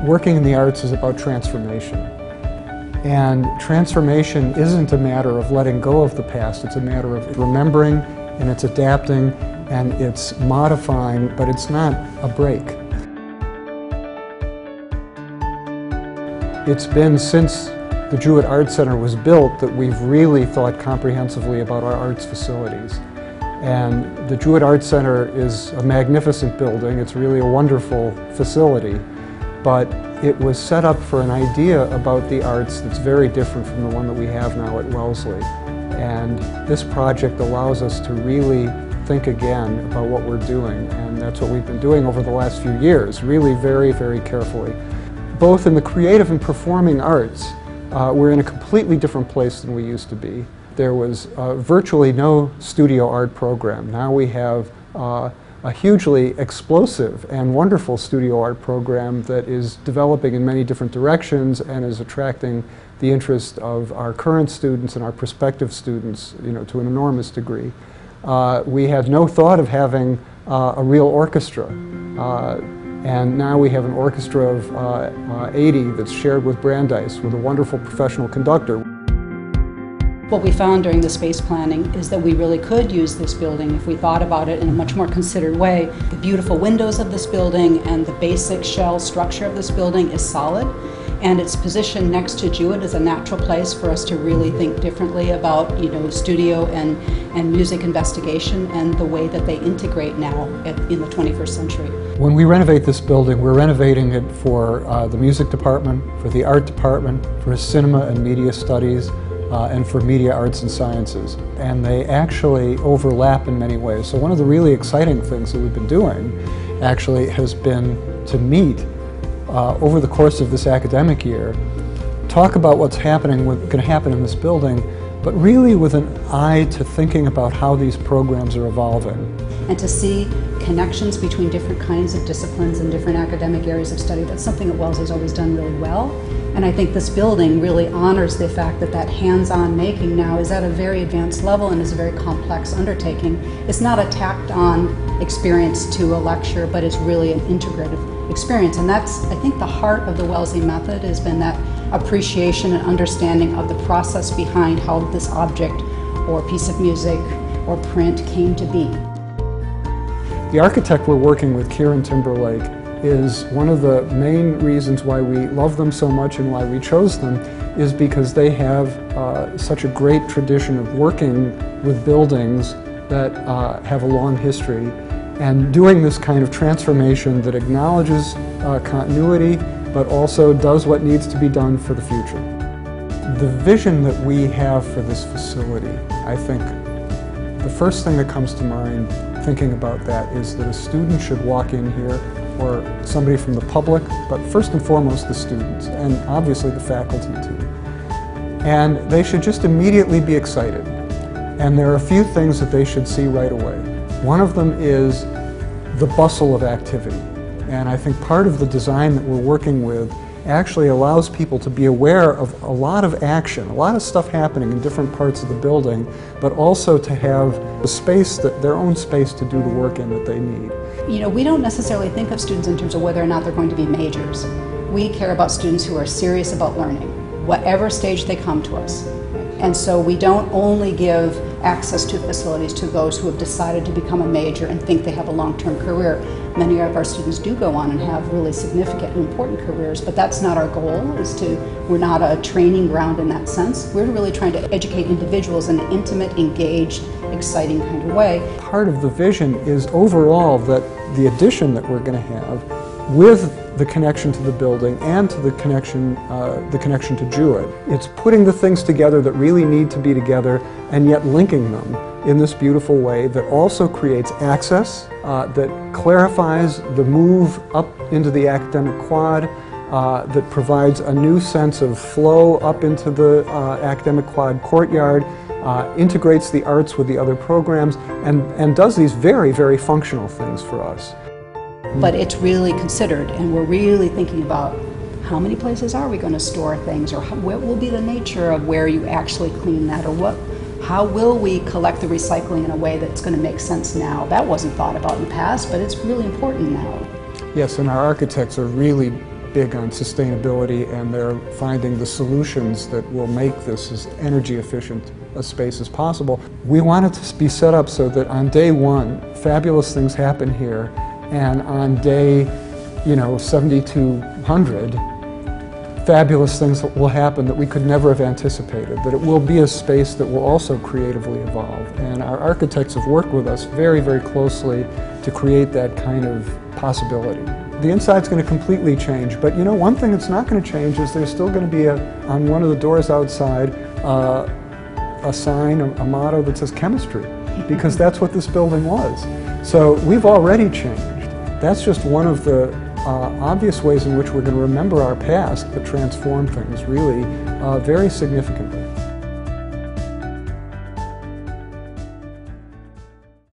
working in the arts is about transformation. And transformation isn't a matter of letting go of the past, it's a matter of remembering, and it's adapting, and it's modifying, but it's not a break. It's been since the Jewett Art Center was built that we've really thought comprehensively about our arts facilities. And the Jewett Art Center is a magnificent building. It's really a wonderful facility. But it was set up for an idea about the arts that's very different from the one that we have now at Wellesley. And this project allows us to really think again about what we're doing. And that's what we've been doing over the last few years, really very, very carefully. Both in the creative and performing arts, we're in a completely different place than we used to be. There was virtually no studio art program. Now we have a hugely explosive and wonderful studio art program that is developing in many different directions and is attracting the interest of our current students and our prospective students, to an enormous degree. We had no thought of having a real orchestra. And now we have an orchestra of 80 that's shared with Brandeis with a wonderful professional conductor. What we found during the space planning is that we really could use this building if we thought about it in a much more considered way. The beautiful windows of this building and the basic shell structure of this building is solid, and its position next to Jewett is a natural place for us to really think differently about studio and music investigation and the way that they integrate now in the 21st century. When we renovate this building, we're renovating it for the music department, for the art department, for cinema and media studies, and for media arts and sciences. And they actually overlap in many ways. So one of the really exciting things that we've been doing actually has been to meet over the course of this academic year, talk about what's going to happen in this building, but really with an eye to thinking about how these programs are evolving. And to see connections between different kinds of disciplines and different academic areas of study. That's something that Wellesley's always done really well. And I think this building really honors the fact that that hands-on making now is at a very advanced level and is a very complex undertaking. It's not a tacked-on experience to a lecture, but it's really an integrative experience. And that's, I think, the heart of the Wellesley method has been that appreciation and understanding of the process behind how this object or piece of music or print came to be. The architect we're working with, Kieran Timberlake, is one of the main reasons why we love them so much and why we chose them is because they have such a great tradition of working with buildings that have a long history and doing this kind of transformation that acknowledges continuity but also does what needs to be done for the future. The vision that we have for this facility, I think the first thing that comes to mind thinking about that is that a student should walk in here, or somebody from the public, but first and foremost the students, and obviously the faculty too. And they should just immediately be excited. And there are a few things that they should see right away. One of them is the bustle of activity. And I think part of the design that we're working with actually allows people to be aware of a lot of action, a lot of stuff happening in different parts of the building, but also to have the space, their own space to do the work in that they need. We don't necessarily think of students in terms of whether or not they're going to be majors. We care about students who are serious about learning, whatever stage they come to us. And so we don't only give access to facilities to those who have decided to become a major and think they have a long-term career. Many of our students do go on and have really significant and important careers, but that's not our goal. We're not a training ground in that sense. We're really trying to educate individuals in an intimate, engaged, exciting kind of way. Part of the vision is overall that the addition that we're going to have with the connection to the building and to the connection to Jewett. It's putting the things together that really need to be together and yet linking them in this beautiful way that also creates access, that clarifies the move up into the academic quad, that provides a new sense of flow up into the academic quad courtyard, integrates the arts with the other programs, and does these very, very functional things for us. But it's really considered, and we're really thinking about how many places are we going to store things, or what will be the nature of where you actually clean that, or how will we collect the recycling in a way that's going to make sense now. That wasn't thought about in the past, but it's really important now. Yes, and our architects are really big on sustainability, and they're finding the solutions that will make this as energy efficient a space as possible. We want it to be set up so that on day one, fabulous things happen here, and on day 7,200, fabulous things will happen that we could never have anticipated, that it will be a space that will also creatively evolve. And our architects have worked with us very, very closely to create that kind of possibility. The inside's going to completely change, but one thing that's not going to change is there's still going to be on one of the doors outside a sign, a motto that says chemistry, because that's what this building was. So we've already changed. That's just one of the obvious ways in which we're going to remember our past, but transform things really very significantly.